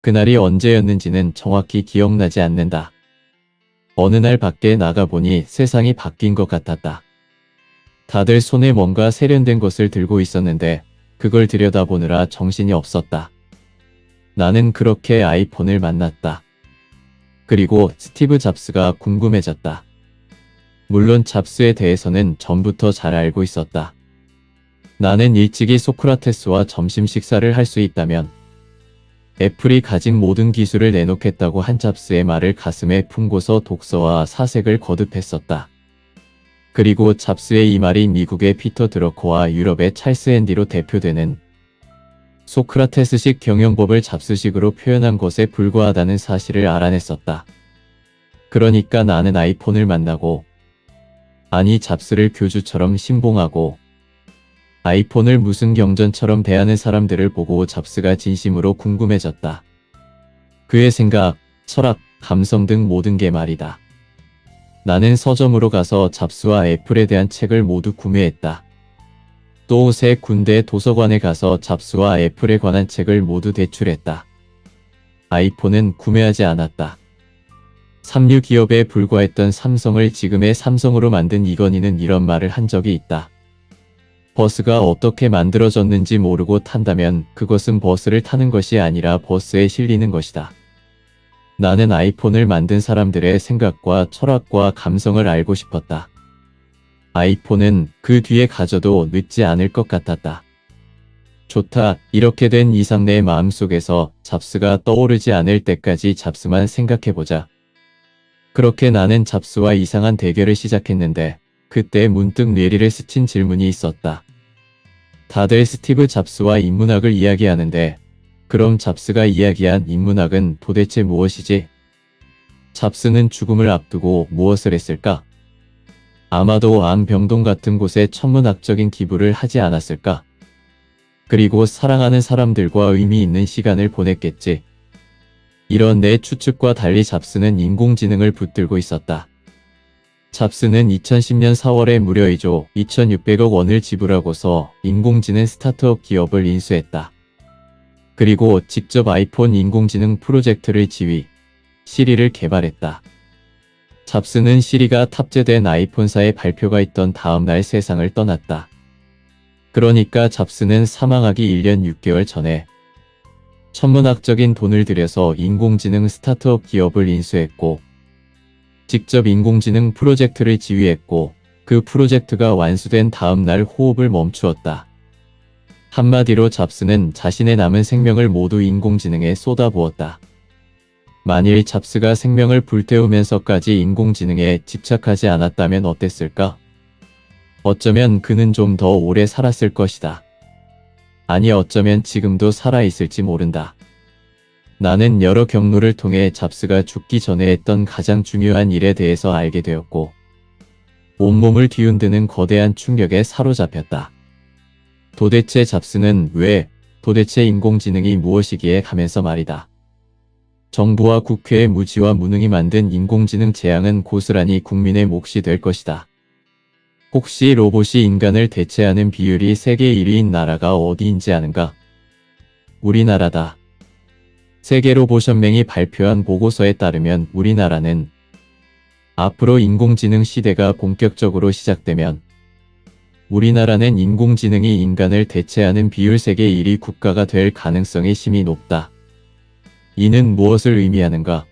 그날이 언제였는지는 정확히 기억나지 않는다. 어느 날 밖에 나가보니 세상이 바뀐 것 같았다. 다들 손에 뭔가 세련된 것을 들고 있었는데 그걸 들여다보느라 정신이 없었다. 나는 그렇게 아이폰을 만났다. 그리고 스티브 잡스가 궁금해졌다. 물론 잡스에 대해서는 전부터 잘 알고 있었다. 나는 일찍이 소크라테스와 점심 식사를 할 수 있다면 애플이 가진 모든 기술을 내놓겠다고 한 잡스의 말을 가슴에 품고서 독서와 사색을 거듭했었다. 그리고 잡스의 이 말이 미국의 피터 드러커와 유럽의 찰스 앤디로 대표되는 소크라테스식 경영법을 잡스식으로 표현한 것에 불과하다는 사실을 알아냈었다. 그러니까 나는 아이폰을 만나고, 아니 잡스를 교주처럼 신봉하고, 아이폰을 무슨 경전처럼 대하는 사람들을 보고 잡스가 진심으로 궁금해졌다. 그의 생각, 철학, 감성 등 모든 게 말이다. 나는 서점으로 가서 잡스와 애플에 대한 책을 모두 구매했다. 또 새 군대 도서관에 가서 잡스와 애플에 관한 책을 모두 대출했다. 아이폰은 구매하지 않았다. 삼류 기업에 불과했던 삼성을 지금의 삼성으로 만든 이건희는 이런 말을 한 적이 있다. 버스가 어떻게 만들어졌는지 모르고 탄다면 그것은 버스를 타는 것이 아니라 버스에 실리는 것이다. 나는 아이폰을 만든 사람들의 생각과 철학과 감성을 알고 싶었다. 아이폰은 그 뒤에 가져도 늦지 않을 것 같았다. 좋다. 이렇게 된 이상 내 마음속에서 잡스가 떠오르지 않을 때까지 잡스만 생각해보자. 그렇게 나는 잡스와 이상한 대결을 시작했는데 그때 문득 뇌리를 스친 질문이 있었다. 다들 스티브 잡스와 인문학을 이야기하는데 그럼 잡스가 이야기한 인문학은 도대체 무엇이지? 잡스는 죽음을 앞두고 무엇을 했을까? 아마도 앙병동 같은 곳에 천문학적인 기부를 하지 않았을까? 그리고 사랑하는 사람들과 의미 있는 시간을 보냈겠지. 이런 내 추측과 달리 잡스는 인공지능을 붙들고 있었다. 잡스는 2010년 4월에 무려 2조 2600억 원을 지불하고서 인공지능 스타트업 기업을 인수했다. 그리고 직접 아이폰 인공지능 프로젝트를 지휘, 시리를 개발했다. 잡스는 시리가 탑재된 아이폰사의 발표가 있던 다음날 세상을 떠났다. 그러니까 잡스는 사망하기 1년 6개월 전에 천문학적인 돈을 들여서 인공지능 스타트업 기업을 인수했고 직접 인공지능 프로젝트를 지휘했고 그 프로젝트가 완수된 다음 날 호흡을 멈추었다. 한마디로 잡스는 자신의 남은 생명을 모두 인공지능에 쏟아부었다. 만일 잡스가 생명을 불태우면서까지 인공지능에 집착하지 않았다면 어땠을까? 어쩌면 그는 좀 더 오래 살았을 것이다. 아니 어쩌면 지금도 살아있을지 모른다. 나는 여러 경로를 통해 잡스가 죽기 전에 했던 가장 중요한 일에 대해서 알게 되었고 온몸을 뒤흔드는 거대한 충격에 사로잡혔다. 도대체 잡스는 왜, 도대체 인공지능이 무엇이기에 하면서 말이다. 정부와 국회의 무지와 무능이 만든 인공지능 재앙은 고스란히 국민의 몫이 될 것이다. 혹시 로봇이 인간을 대체하는 비율이 세계 1위인 나라가 어디인지 아는가? 우리나라다. 세계로봇연맹이 발표한 보고서에 따르면 우리나라는 앞으로 인공지능 시대가 본격적으로 시작되면 우리나라는 인공지능이 인간을 대체하는 비율 세계 1위 국가가 될 가능성이 심히 높다. 이는 무엇을 의미하는가?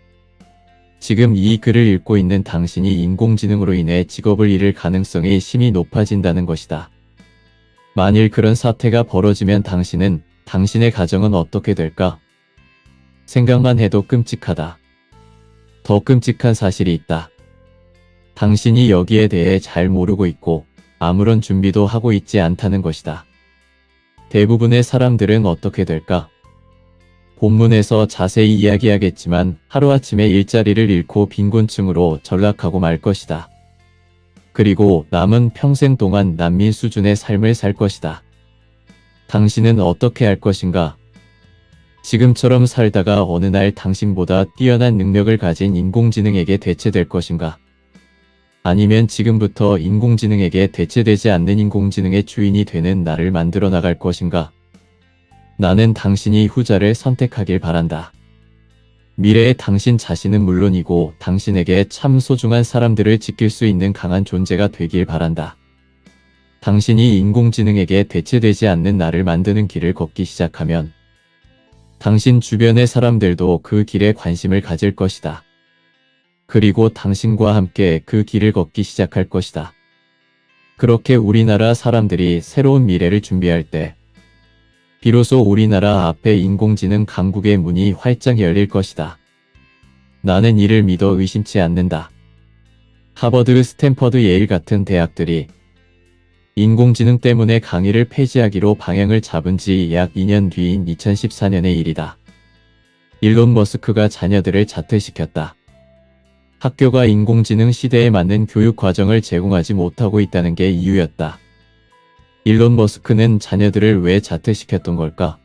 지금 이 글을 읽고 있는 당신이 인공지능으로 인해 직업을 잃을 가능성이 심히 높아진다는 것이다. 만일 그런 사태가 벌어지면 당신은, 당신의 가정은 어떻게 될까? 생각만 해도 끔찍하다. 더 끔찍한 사실이 있다. 당신이 여기에 대해 잘 모르고 있고 아무런 준비도 하고 있지 않다는 것이다. 대부분의 사람들은 어떻게 될까? 본문에서 자세히 이야기하겠지만 하루아침에 일자리를 잃고 빈곤층으로 전락하고 말 것이다. 그리고 남은 평생 동안 난민 수준의 삶을 살 것이다. 당신은 어떻게 할 것인가? 지금처럼 살다가 어느 날 당신보다 뛰어난 능력을 가진 인공지능에게 대체될 것인가? 아니면 지금부터 인공지능에게 대체되지 않는 인공지능의 주인이 되는 나를 만들어 나갈 것인가? 나는 당신이 후자를 선택하길 바란다. 미래의 당신 자신은 물론이고 당신에게 참 소중한 사람들을 지킬 수 있는 강한 존재가 되길 바란다. 당신이 인공지능에게 대체되지 않는 나를 만드는 길을 걷기 시작하면 당신 주변의 사람들도 그 길에 관심을 가질 것이다. 그리고 당신과 함께 그 길을 걷기 시작할 것이다. 그렇게 우리나라 사람들이 새로운 미래를 준비할 때 비로소 우리나라 앞에 인공지능 강국의 문이 활짝 열릴 것이다. 나는 이를 믿어 의심치 않는다. 하버드, 스탠퍼드, 예일 같은 대학들이 인공지능 때문에 강의를 폐지하기로 방향을 잡은 지 약 2년 뒤인 2014년의 일이다. 일론 머스크가 자녀들을 자퇴시켰다. 학교가 인공지능 시대에 맞는 교육 과정을 제공하지 못하고 있다는 게 이유였다. 일론 머스크는 자녀들을 왜 자퇴시켰던 걸까?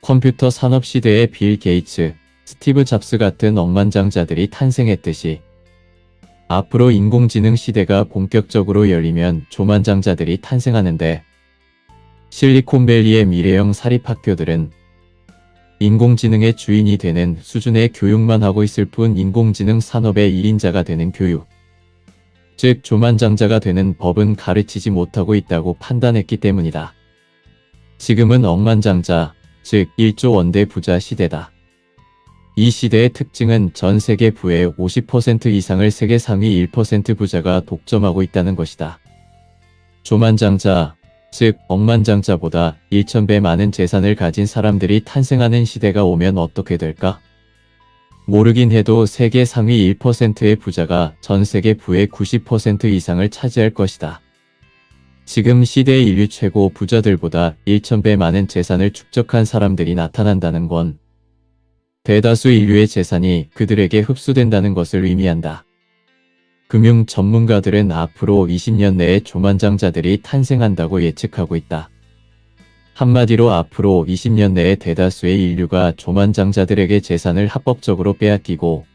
컴퓨터 산업 시대에 빌 게이츠, 스티브 잡스 같은 억만장자들이 탄생했듯이 앞으로 인공지능 시대가 본격적으로 열리면 조만장자들이 탄생하는데 실리콘밸리의 미래형 사립학교들은 인공지능의 주인이 되는 수준의 교육만 하고 있을 뿐 인공지능 산업의 1인자가 되는 교육, 즉 조만장자가 되는 법은 가르치지 못하고 있다고 판단했기 때문이다. 지금은 억만장자, 즉 1조 원대 부자 시대다. 이 시대의 특징은 전 세계 부의 50% 이상을 세계 상위 1% 부자가 독점하고 있다는 것이다. 조만장자, 즉 억만장자보다 1000배 많은 재산을 가진 사람들이 탄생하는 시대가 오면 어떻게 될까? 모르긴 해도 세계 상위 1%의 부자가 전 세계 부의 90% 이상을 차지할 것이다. 지금 시대의 인류 최고 부자들보다 1000배 많은 재산을 축적한 사람들이 나타난다는 건 대다수 인류의 재산이 그들에게 흡수된다는 것을 의미한다. 금융 전문가들은 앞으로 20년 내에 조만장자들이 탄생한다고 예측하고 있다. 한마디로 앞으로 20년 내에 대다수의 인류가 조만장자들에게 재산을 합법적으로 빼앗기고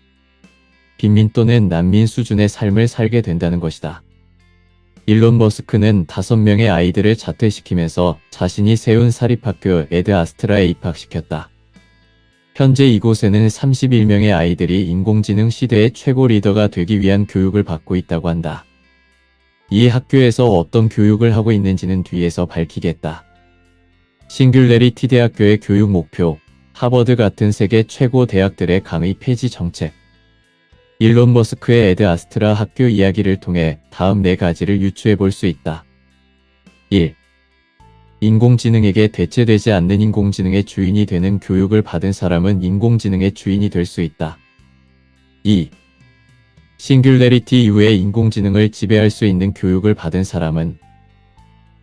빈민 또는 난민 수준의 삶을 살게 된다는 것이다. 일론 머스크는 5명의 아이들을 자퇴시키면서 자신이 세운 사립학교 에드 아스트라에 입학시켰다. 현재 이곳에는 31명의 아이들이 인공지능 시대의 최고 리더가 되기 위한 교육을 받고 있다고 한다. 이 학교에서 어떤 교육을 하고 있는지는 뒤에서 밝히겠다. 싱귤레리티 대학교의 교육 목표, 하버드 같은 세계 최고 대학들의 강의 폐지 정책. 일론 머스크의 에드 아스트라 학교 이야기를 통해 다음 4가지를 유추해 볼 수 있다. 1. 인공지능에게 대체되지 않는 인공지능의 주인이 되는 교육을 받은 사람은 인공지능의 주인이 될 수 있다. 2. 싱귤레리티 이후에 인공지능을 지배할 수 있는 교육을 받은 사람은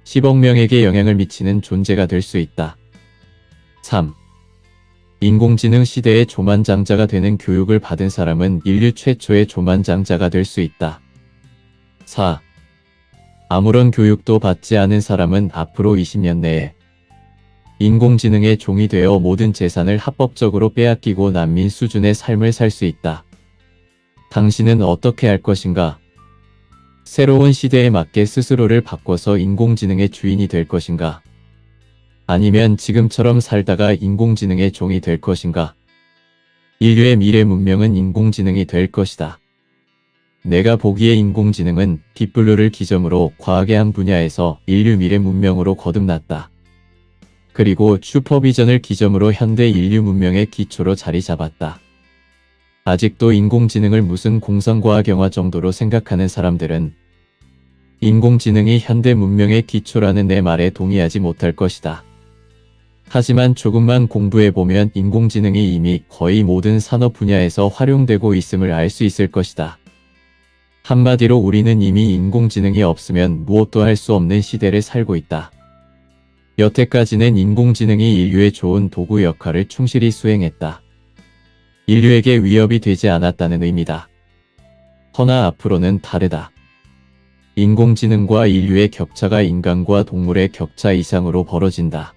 10억 명에게 영향을 미치는 존재가 될 수 있다. 3. 인공지능 시대의 조만장자가 되는 교육을 받은 사람은 인류 최초의 조만장자가 될 수 있다. 4. 아무런 교육도 받지 않은 사람은 앞으로 20년 내에 인공지능의 종이 되어 모든 재산을 합법적으로 빼앗기고 난민 수준의 삶을 살 수 있다. 당신은 어떻게 할 것인가? 새로운 시대에 맞게 스스로를 바꿔서 인공지능의 주인이 될 것인가? 아니면 지금처럼 살다가 인공지능의 종이 될 것인가? 인류의 미래 문명은 인공지능이 될 것이다. 내가 보기에 인공지능은 딥블루를 기점으로 과학의 한 분야에서 인류 미래 문명으로 거듭났다. 그리고 슈퍼비전을 기점으로 현대 인류 문명의 기초로 자리 잡았다. 아직도 인공지능을 무슨 공상과학 영화 정도로 생각하는 사람들은 인공지능이 현대 문명의 기초라는 내 말에 동의하지 못할 것이다. 하지만 조금만 공부해보면 인공지능이 이미 거의 모든 산업 분야에서 활용되고 있음을 알 수 있을 것이다. 한마디로 우리는 이미 인공지능이 없으면 무엇도 할 수 없는 시대를 살고 있다. 여태까지는 인공지능이 인류의 좋은 도구 역할을 충실히 수행했다. 인류에게 위협이 되지 않았다는 의미다. 허나 앞으로는 다르다. 인공지능과 인류의 격차가 인간과 동물의 격차 이상으로 벌어진다.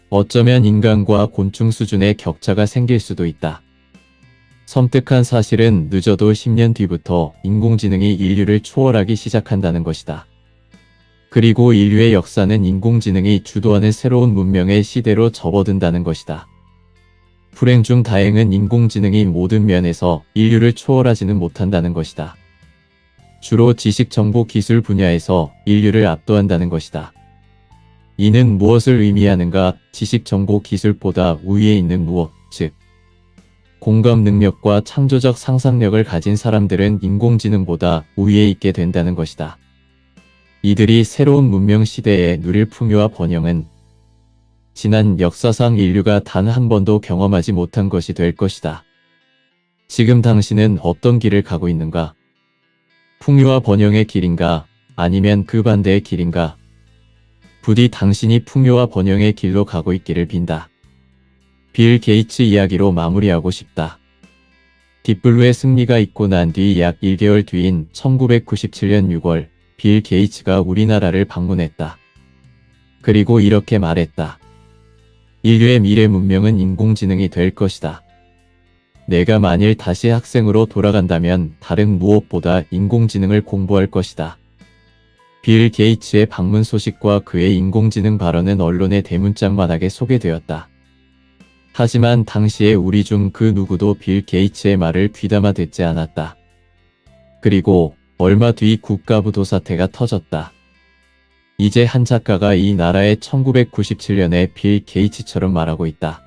어쩌면 인간과 곤충 수준의 격차가 생길 수도 있다. 섬뜩한 사실은 늦어도 10년 뒤부터 인공지능이 인류를 초월하기 시작한다는 것이다. 그리고 인류의 역사는 인공지능이 주도하는 새로운 문명의 시대로 접어든다는 것이다. 불행 중 다행은 인공지능이 모든 면에서 인류를 초월하지는 못한다는 것이다. 주로 지식 정보 기술 분야에서 인류를 압도한다는 것이다. 이는 무엇을 의미하는가? 지식 정보 기술보다 우위에 있는 무엇, 즉 공감 능력과 창조적 상상력을 가진 사람들은 인공지능보다 우위에 있게 된다는 것이다. 이들이 새로운 문명 시대에 누릴 풍요와 번영은 지난 역사상 인류가 단 한 번도 경험하지 못한 것이 될 것이다. 지금 당신은 어떤 길을 가고 있는가? 풍요와 번영의 길인가? 아니면 그 반대의 길인가? 부디 당신이 풍요와 번영의 길로 가고 있기를 빈다. 빌 게이츠 이야기로 마무리하고 싶다. 딥블루의 승리가 있고 난 뒤 약 1개월 뒤인 1997년 6월, 빌 게이츠가 우리나라를 방문했다. 그리고 이렇게 말했다. 인류의 미래 문명은 인공지능이 될 것이다. 내가 만일 다시 학생으로 돌아간다면 다른 무엇보다 인공지능을 공부할 것이다. 빌 게이츠의 방문 소식과 그의 인공지능 발언은 언론의 대문짝만하게 소개되었다. 하지만 당시에 우리 중 그 누구도 빌 게이츠의 말을 귀담아 듣지 않았다. 그리고 얼마 뒤 국가부도 사태가 터졌다. 이제 한 작가가 이 나라의 1997년에 빌 게이츠처럼 말하고 있다.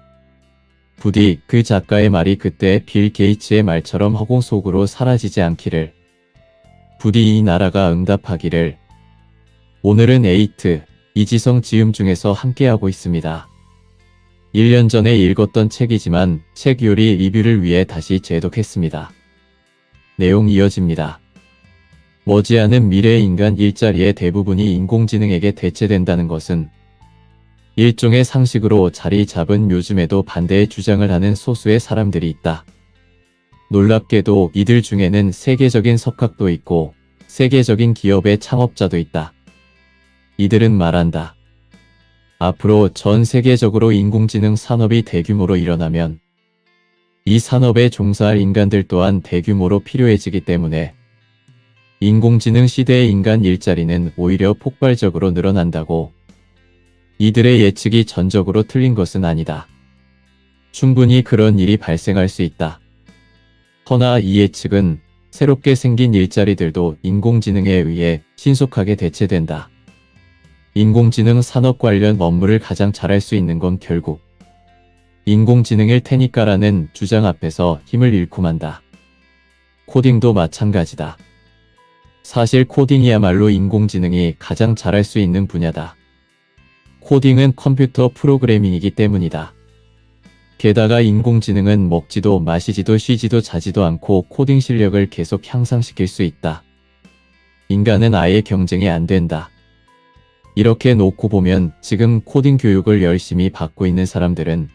부디 그 작가의 말이 그때 빌 게이츠의 말처럼 허공 속으로 사라지지 않기를. 부디 이 나라가 응답하기를. 오늘은 에이트, 이지성 지음 중에서 함께하고 있습니다. 1년 전에 읽었던 책이지만 책 요리 리뷰를 위해 다시 재독했습니다. 내용 이어집니다. 머지않은 미래의 인간 일자리의 대부분이 인공지능에게 대체된다는 것은 일종의 상식으로 자리 잡은 요즘에도 반대의 주장을 하는 소수의 사람들이 있다. 놀랍게도 이들 중에는 세계적인 석학도 있고 세계적인 기업의 창업자도 있다. 이들은 말한다. 앞으로 전 세계적으로 인공지능 산업이 대규모로 일어나면 이 산업에 종사할 인간들 또한 대규모로 필요해지기 때문에 인공지능 시대의 인간 일자리는 오히려 폭발적으로 늘어난다고. 이들의 예측이 전적으로 틀린 것은 아니다. 충분히 그런 일이 발생할 수 있다. 허나 이 예측은 새롭게 생긴 일자리들도 인공지능에 의해 신속하게 대체된다. 인공지능 산업 관련 업무를 가장 잘할 수 있는 건 결국 인공지능일 테니까라는 주장 앞에서 힘을 잃고 만다. 코딩도 마찬가지다. 사실 코딩이야말로 인공지능이 가장 잘할 수 있는 분야다. 코딩은 컴퓨터 프로그래밍이기 때문이다. 게다가 인공지능은 먹지도 마시지도 쉬지도 자지도 않고 코딩 실력을 계속 향상시킬 수 있다. 인간은 아예 경쟁이 안 된다. 이렇게 놓고 보면 지금 코딩 교육을 열심히 받고 있는 사람들은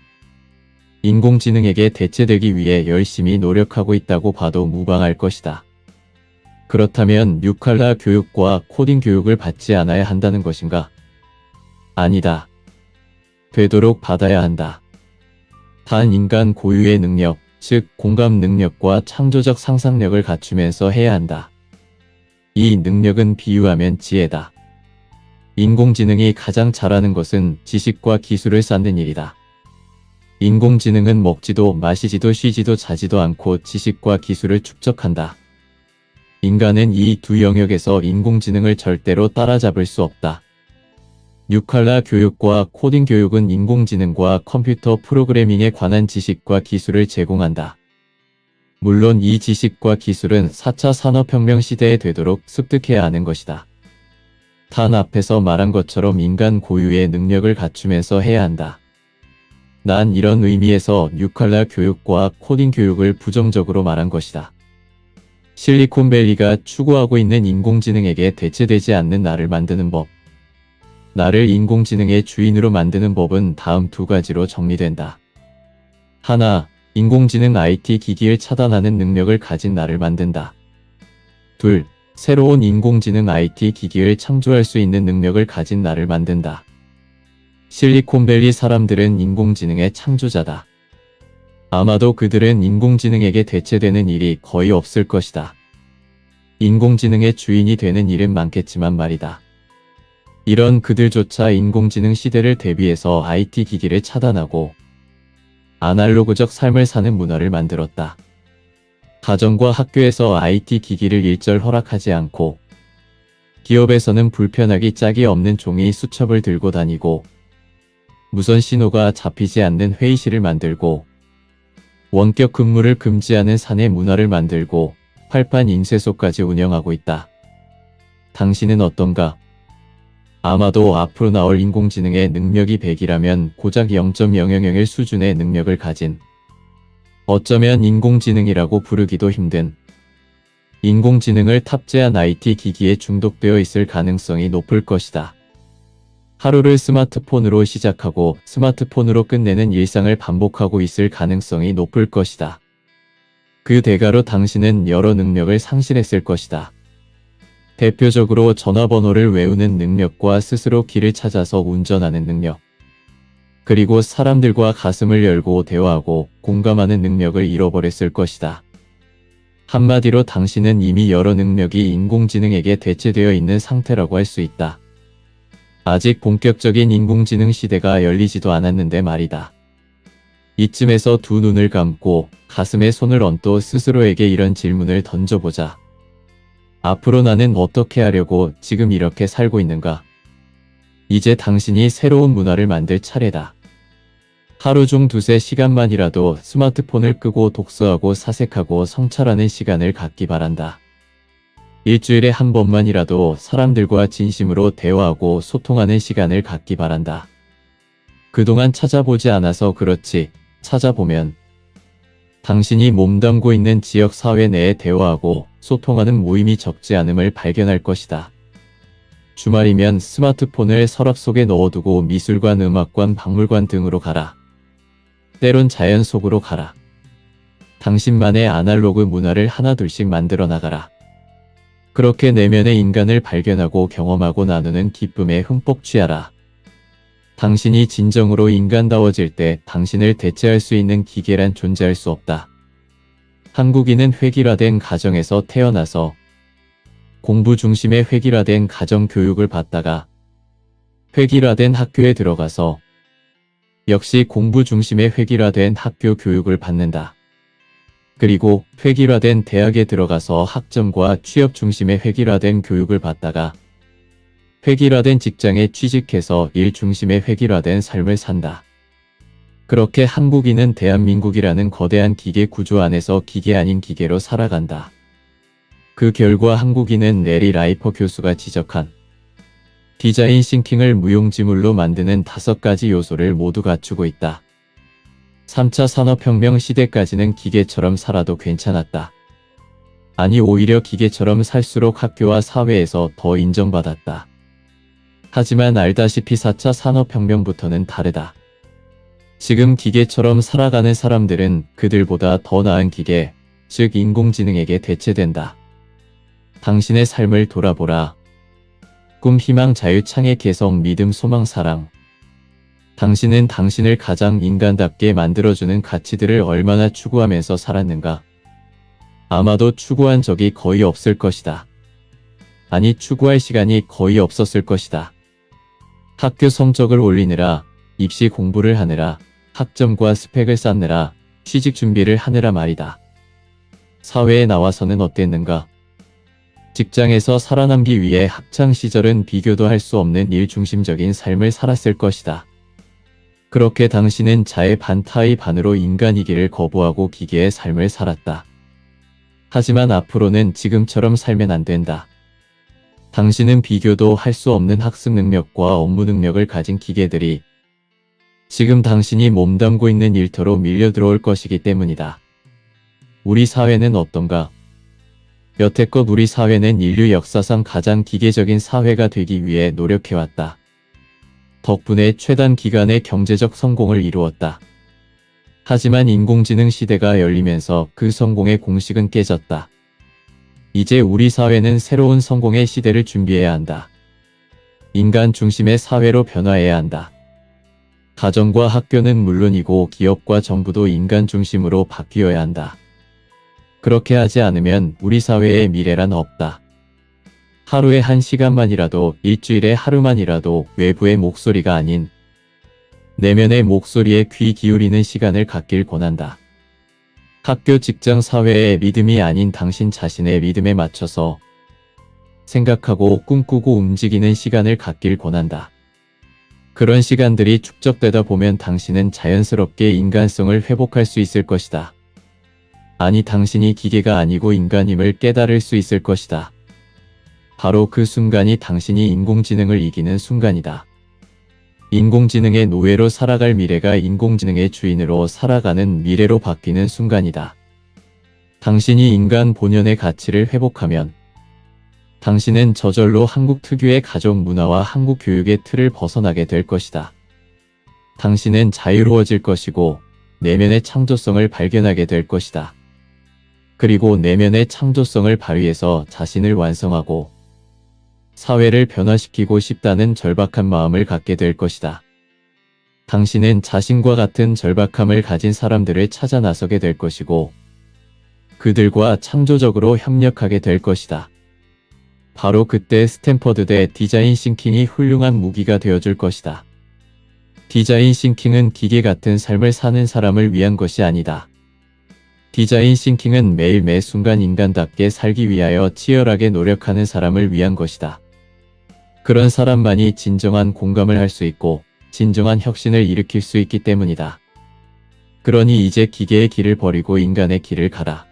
인공지능에게 대체되기 위해 열심히 노력하고 있다고 봐도 무방할 것이다. 그렇다면 6칼라 교육과 코딩 교육을 받지 않아야 한다는 것인가? 아니다. 되도록 받아야 한다. 단 인간 고유의 능력, 즉 공감 능력과 창조적 상상력을 갖추면서 해야 한다. 이 능력은 비유하면 지혜다. 인공지능이 가장 잘하는 것은 지식과 기술을 쌓는 일이다. 인공지능은 먹지도 마시지도 쉬지도 자지도 않고 지식과 기술을 축적한다. 인간은 이 두 영역에서 인공지능을 절대로 따라잡을 수 없다. 6칼라 교육과 코딩 교육은 인공지능과 컴퓨터 프로그래밍에 관한 지식과 기술을 제공한다. 물론 이 지식과 기술은 4차 산업혁명 시대에 되도록 습득해야 하는 것이다. 단 앞에서 말한 것처럼 인간 고유의 능력을 갖추면서 해야 한다. 난 이런 의미에서 6칼라 교육과 코딩 교육을 부정적으로 말한 것이다. 실리콘밸리가 추구하고 있는 인공지능에게 대체되지 않는 나를 만드는 법. 나를 인공지능의 주인으로 만드는 법은 다음 두 가지로 정리된다. 하나, 인공지능 IT 기기를 차단하는 능력을 가진 나를 만든다. 둘, 새로운 인공지능 IT 기기를 창조할 수 있는 능력을 가진 나를 만든다. 실리콘밸리 사람들은 인공지능의 창조자다. 아마도 그들은 인공지능에게 대체되는 일이 거의 없을 것이다. 인공지능의 주인이 되는 일은 많겠지만 말이다. 이런 그들조차 인공지능 시대를 대비해서 IT 기기를 차단하고 아날로그적 삶을 사는 문화를 만들었다. 가정과 학교에서 IT 기기를 일절 허락하지 않고 기업에서는 불편하기 짝이 없는 종이 수첩을 들고 다니고 무선 신호가 잡히지 않는 회의실을 만들고 원격 근무를 금지하는 사내 문화를 만들고 활판 인쇄소까지 운영하고 있다. 당신은 어떤가? 아마도 앞으로 나올 인공지능의 능력이 100이라면 고작 0.000일 수준의 능력을 가진, 어쩌면 인공지능이라고 부르기도 힘든 인공지능을 탑재한 IT 기기에 중독되어 있을 가능성이 높을 것이다. 하루를 스마트폰으로 시작하고 스마트폰으로 끝내는 일상을 반복하고 있을 가능성이 높을 것이다. 그 대가로 당신은 여러 능력을 상실했을 것이다. 대표적으로 전화번호를 외우는 능력과 스스로 길을 찾아서 운전하는 능력, 그리고 사람들과 가슴을 열고 대화하고 공감하는 능력을 잃어버렸을 것이다. 한마디로 당신은 이미 여러 능력이 인공지능에게 대체되어 있는 상태라고 할 수 있다. 아직 본격적인 인공지능 시대가 열리지도 않았는데 말이다. 이쯤에서 두 눈을 감고 가슴에 손을 얹고 스스로에게 이런 질문을 던져보자. 앞으로 나는 어떻게 하려고 지금 이렇게 살고 있는가? 이제 당신이 새로운 문화를 만들 차례다. 하루 중 2~3시간만이라도 스마트폰을 끄고 독서하고 사색하고 성찰하는 시간을 갖기 바란다. 일주일에 한 번만이라도 사람들과 진심으로 대화하고 소통하는 시간을 갖기 바란다. 그동안 찾아보지 않아서 그렇지, 찾아보면 당신이 몸담고 있는 지역 사회 내에 대화하고 소통하는 모임이 적지 않음을 발견할 것이다. 주말이면 스마트폰을 서랍 속에 넣어두고 미술관, 음악관, 박물관 등으로 가라. 때론 자연 속으로 가라. 당신만의 아날로그 문화를 하나둘씩 만들어 나가라. 그렇게 내면의 인간을 발견하고 경험하고 나누는 기쁨에 흠뻑 취하라. 당신이 진정으로 인간다워질 때 당신을 대체할 수 있는 기계란 존재할 수 없다. 한국인은 획일화된 가정에서 태어나서 공부 중심의 획일화된 가정 교육을 받다가 획일화된 학교에 들어가서 역시 공부 중심의 획일화된 학교 교육을 받는다. 그리고 획일화된 대학에 들어가서 학점과 취업 중심의 획일화된 교육을 받다가 획일화된 직장에 취직해서 일 중심의 획일화된 삶을 산다. 그렇게 한국인은 대한민국이라는 거대한 기계 구조 안에서 기계 아닌 기계로 살아간다. 그 결과 한국인은 레리 라이퍼 교수가 지적한 디자인 싱킹을 무용지물로 만드는 5가지 요소를 모두 갖추고 있다. 3차 산업혁명 시대까지는 기계처럼 살아도 괜찮았다. 아니, 오히려 기계처럼 살수록 학교와 사회에서 더 인정받았다. 하지만 알다시피 4차 산업혁명부터는 다르다. 지금 기계처럼 살아가는 사람들은 그들보다 더 나은 기계, 즉 인공지능에게 대체된다. 당신의 삶을 돌아보라. 꿈, 희망, 자유, 창의 개성, 믿음, 소망, 사랑. 당신은 당신을 가장 인간답게 만들어주는 가치들을 얼마나 추구하면서 살았는가? 아마도 추구한 적이 거의 없을 것이다. 아니, 추구할 시간이 거의 없었을 것이다. 학교 성적을 올리느라, 입시 공부를 하느라, 학점과 스펙을 쌓느라, 취직 준비를 하느라 말이다. 사회에 나와서는 어땠는가? 직장에서 살아남기 위해 학창시절은 비교도 할 수 없는 일중심적인 삶을 살았을 것이다. 그렇게 당신은 자의 반 타의 반으로 인간이기를 거부하고 기계의 삶을 살았다. 하지만 앞으로는 지금처럼 살면 안 된다. 당신은 비교도 할 수 없는 학습 능력과 업무 능력을 가진 기계들이 지금 당신이 몸담고 있는 일터로 밀려 들어올 것이기 때문이다. 우리 사회는 어떤가? 여태껏 우리 사회는 인류 역사상 가장 기계적인 사회가 되기 위해 노력해왔다. 덕분에 최단 기간의 경제적 성공을 이루었다. 하지만 인공지능 시대가 열리면서 그 성공의 공식은 깨졌다. 이제 우리 사회는 새로운 성공의 시대를 준비해야 한다. 인간 중심의 사회로 변화해야 한다. 가정과 학교는 물론이고 기업과 정부도 인간 중심으로 바뀌어야 한다. 그렇게 하지 않으면 우리 사회의 미래란 없다. 하루에 1시간만이라도, 일주일에 하루만이라도 외부의 목소리가 아닌 내면의 목소리에 귀 기울이는 시간을 갖길 권한다. 학교, 직장, 사회의 믿음이 아닌 당신 자신의 믿음에 맞춰서 생각하고 꿈꾸고 움직이는 시간을 갖길 권한다. 그런 시간들이 축적되다 보면 당신은 자연스럽게 인간성을 회복할 수 있을 것이다. 아니, 당신이 기계가 아니고 인간임을 깨달을 수 있을 것이다. 바로 그 순간이 당신이 인공지능을 이기는 순간이다. 인공지능의 노예로 살아갈 미래가 인공지능의 주인으로 살아가는 미래로 바뀌는 순간이다. 당신이 인간 본연의 가치를 회복하면 당신은 저절로 한국 특유의 가족 문화와 한국 교육의 틀을 벗어나게 될 것이다. 당신은 자유로워질 것이고 내면의 창조성을 발견하게 될 것이다. 그리고 내면의 창조성을 발휘해서 자신을 완성하고 사회를 변화시키고 싶다는 절박한 마음을 갖게 될 것이다. 당신은 자신과 같은 절박함을 가진 사람들을 찾아 나서게 될 것이고 그들과 창조적으로 협력하게 될 것이다. 바로 그때 스탠퍼드대 디자인 싱킹이 훌륭한 무기가 되어줄 것이다. 디자인 싱킹은 기계 같은 삶을 사는 사람을 위한 것이 아니다. 디자인 싱킹은 매일 매 순간 인간답게 살기 위하여 치열하게 노력하는 사람을 위한 것이다. 그런 사람만이 진정한 공감을 할 수 있고 진정한 혁신을 일으킬 수 있기 때문이다. 그러니 이제 기계의 길을 버리고 인간의 길을 가라.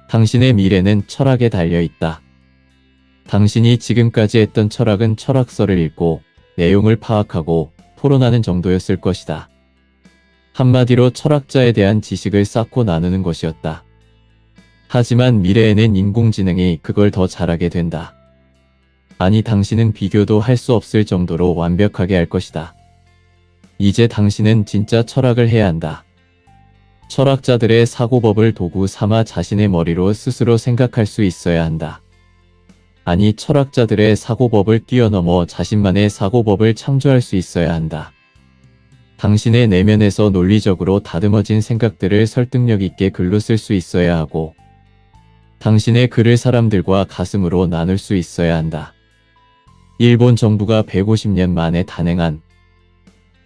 당신의 미래는 철학에 달려 있다. 당신이 지금까지 했던 철학은 철학서를 읽고 내용을 파악하고 토론하는 정도였을 것이다. 한마디로 철학자에 대한 지식을 쌓고 나누는 것이었다. 하지만 미래에는 인공지능이 그걸 더 잘하게 된다. 아니, 당신은 비교도 할 수 없을 정도로 완벽하게 할 것이다. 이제 당신은 진짜 철학을 해야 한다. 철학자들의 사고법을 도구 삼아 자신의 머리로 스스로 생각할 수 있어야 한다. 아니, 철학자들의 사고법을 뛰어넘어 자신만의 사고법을 창조할 수 있어야 한다. 당신의 내면에서 논리적으로 다듬어진 생각들을 설득력 있게 글로 쓸 수 있어야 하고 당신의 글을 사람들과 가슴으로 나눌 수 있어야 한다. 일본 정부가 150년 만에 단행한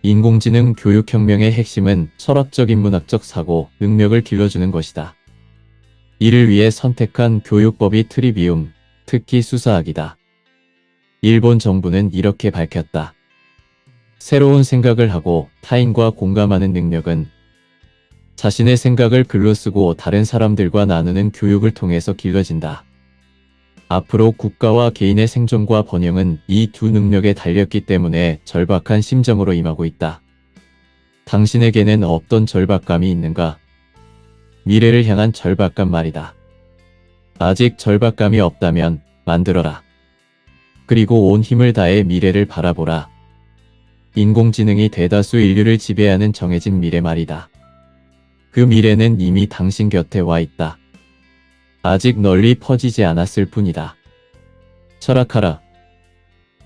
인공지능 교육혁명의 핵심은 철학적인 문학적 사고, 능력을 길러주는 것이다. 이를 위해 선택한 교육법이 트리비움, 특히 수사학이다. 일본 정부는 이렇게 밝혔다. 새로운 생각을 하고 타인과 공감하는 능력은 자신의 생각을 글로 쓰고 다른 사람들과 나누는 교육을 통해서 길러진다. 앞으로 국가와 개인의 생존과 번영은 이 두 능력에 달렸기 때문에 절박한 심정으로 임하고 있다. 당신에게는 어떤 절박감이 있는가? 미래를 향한 절박감 말이다. 아직 절박감이 없다면 만들어라. 그리고 온 힘을 다해 미래를 바라보라. 인공지능이 대다수 인류를 지배하는 정해진 미래 말이다. 그 미래는 이미 당신 곁에 와 있다. 아직 널리 퍼지지 않았을 뿐이다. 철학하라.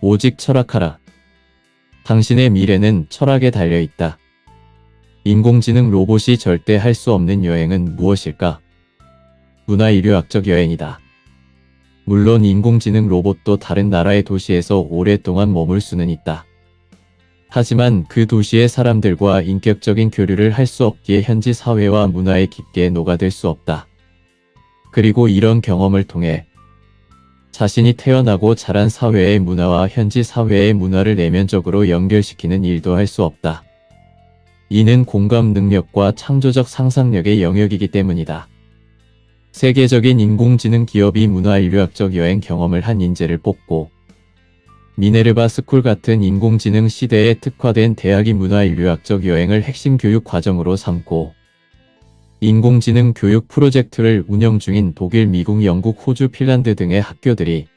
오직 철학하라. 당신의 미래는 철학에 달려 있다. 인공지능 로봇이 절대 할 수 없는 여행은 무엇일까? 문화인류학적 여행이다. 물론 인공지능 로봇도 다른 나라의 도시에서 오랫동안 머물 수는 있다. 하지만 그 도시의 사람들과 인격적인 교류를 할 수 없기에 현지 사회와 문화에 깊게 녹아들 수 없다. 그리고 이런 경험을 통해 자신이 태어나고 자란 사회의 문화와 현지 사회의 문화를 내면적으로 연결시키는 일도 할 수 없다. 이는 공감 능력과 창조적 상상력의 영역이기 때문이다. 세계적인 인공지능 기업이 문화인류학적 여행 경험을 한 인재를 뽑고 미네르바 스쿨 같은 인공지능 시대에 특화된 대학이 문화인류학적 여행을 핵심 교육 과정으로 삼고 인공지능 교육 프로젝트를 운영 중인 독일, 미국, 영국, 호주, 핀란드 등의 학교들이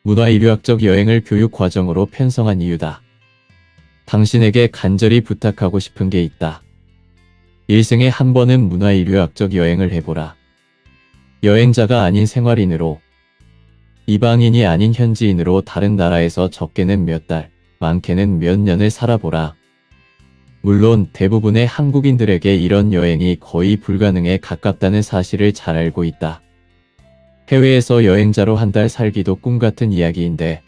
문화인류학적 여행을 교육 과정으로 편성한 이유다. 당신에게 간절히 부탁하고 싶은 게 있다. 일생에 한 번은 문화인류학적 여행을 해보라. 여행자가 아닌 생활인으로, 이방인이 아닌 현지인으로 다른 나라에서 적게는 몇 달, 많게는 몇 년을 살아보라. 물론 대부분의 한국인들에게 이런 여행이 거의 불가능에 가깝다는 사실을 잘 알고 있다. 해외에서 여행자로 한 달 살기도 꿈같은 이야기인데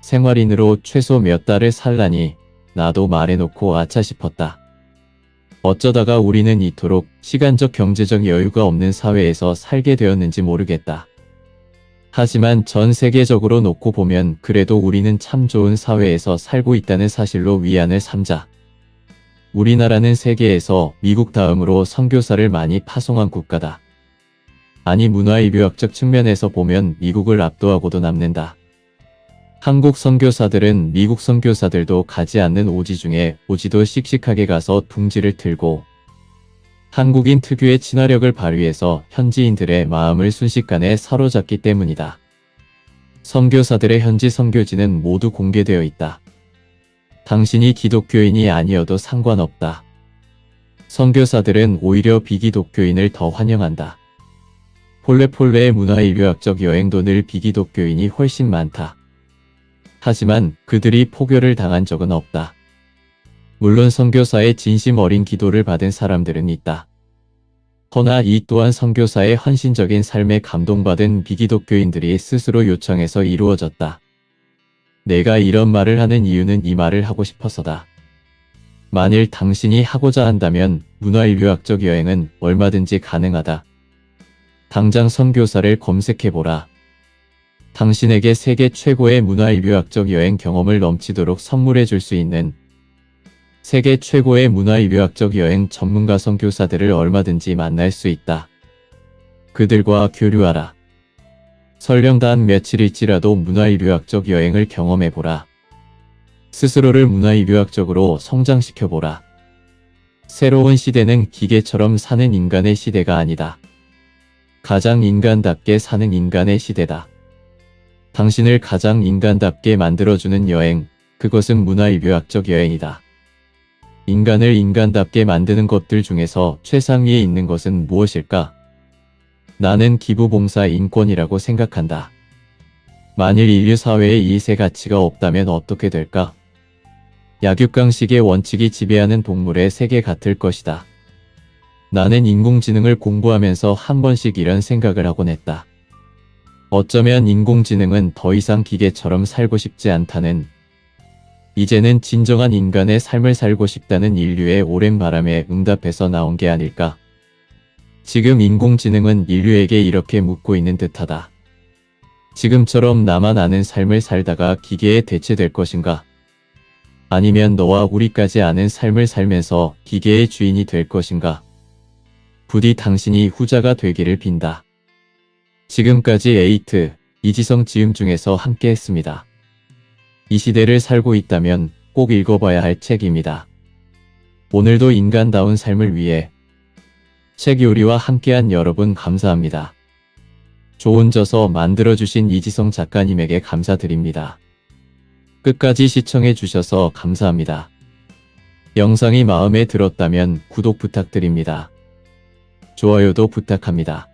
생활인으로 최소 몇 달을 살라니 나도 말해놓고 아차 싶었다. 어쩌다가 우리는 이토록 시간적 경제적 여유가 없는 사회에서 살게 되었는지 모르겠다. 하지만 전 세계적으로 놓고 보면 그래도 우리는 참 좋은 사회에서 살고 있다는 사실로 위안을 삼자. 우리나라는 세계에서 미국 다음으로 선교사를 많이 파송한 국가다. 아니 문화인류학적 측면에서 보면 미국을 압도하고도 남는다. 한국 선교사들은 미국 선교사들도 가지 않는 오지 중에 오지도 씩씩하게 가서 둥지를 틀고 한국인 특유의 친화력을 발휘해서 현지인들의 마음을 순식간에 사로잡기 때문이다. 선교사들의 현지 선교지는 모두 공개되어 있다. 당신이 기독교인이 아니어도 상관없다. 선교사들은 오히려 비기독교인을 더 환영한다. 폴레폴레의 문화인류학적 여행도 늘 비기독교인이 훨씬 많다. 하지만 그들이 포교를 당한 적은 없다. 물론 선교사의 진심 어린 기도를 받은 사람들은 있다. 허나 이 또한 선교사의 헌신적인 삶에 감동받은 비기독교인들이 스스로 요청해서 이루어졌다. 내가 이런 말을 하는 이유는 이 말을 하고 싶어서다. 만일 당신이 하고자 한다면 문화인류학적 여행은 얼마든지 가능하다. 당장 선교사를 검색해보라. 당신에게 세계 최고의 문화인류학적 여행 경험을 넘치도록 선물해 줄 수 있는 세계 최고의 문화인류학적 여행 전문가 선교사들을 얼마든지 만날 수 있다. 그들과 교류하라. 설령 단 며칠일지라도 문화인류학적 여행을 경험해보라. 스스로를 문화인류학적으로 성장시켜보라. 새로운 시대는 기계처럼 사는 인간의 시대가 아니다. 가장 인간답게 사는 인간의 시대다. 당신을 가장 인간답게 만들어주는 여행, 그것은 문화인류학적 여행이다. 인간을 인간답게 만드는 것들 중에서 최상위에 있는 것은 무엇일까? 나는 기부봉사 인권이라고 생각한다. 만일 인류 사회에 이 세 가치가 없다면 어떻게 될까? 약육강식의 원칙이 지배하는 동물의 세계 같을 것이다. 나는 인공지능을 공부하면서 한 번씩 이런 생각을 하곤 했다. 어쩌면 인공지능은 더 이상 기계처럼 살고 싶지 않다는, 이제는 진정한 인간의 삶을 살고 싶다는 인류의 오랜 바람에 응답해서 나온 게 아닐까. 지금 인공지능은 인류에게 이렇게 묻고 있는 듯하다. 지금처럼 나만 아는 삶을 살다가 기계에 대체될 것인가? 아니면 너와 우리까지 아는 삶을 살면서 기계의 주인이 될 것인가? 부디 당신이 후자가 되기를 빈다. 지금까지 에이트, 이지성 지음 중에서 함께 했습니다. 이 시대를 살고 있다면 꼭 읽어봐야 할 책입니다. 오늘도 인간다운 삶을 위해 책 요리와 함께한 여러분 감사합니다. 좋은 저서 만들어주신 이지성 작가님에게 감사드립니다. 끝까지 시청해주셔서 감사합니다. 영상이 마음에 들었다면 구독 부탁드립니다. 좋아요도 부탁합니다.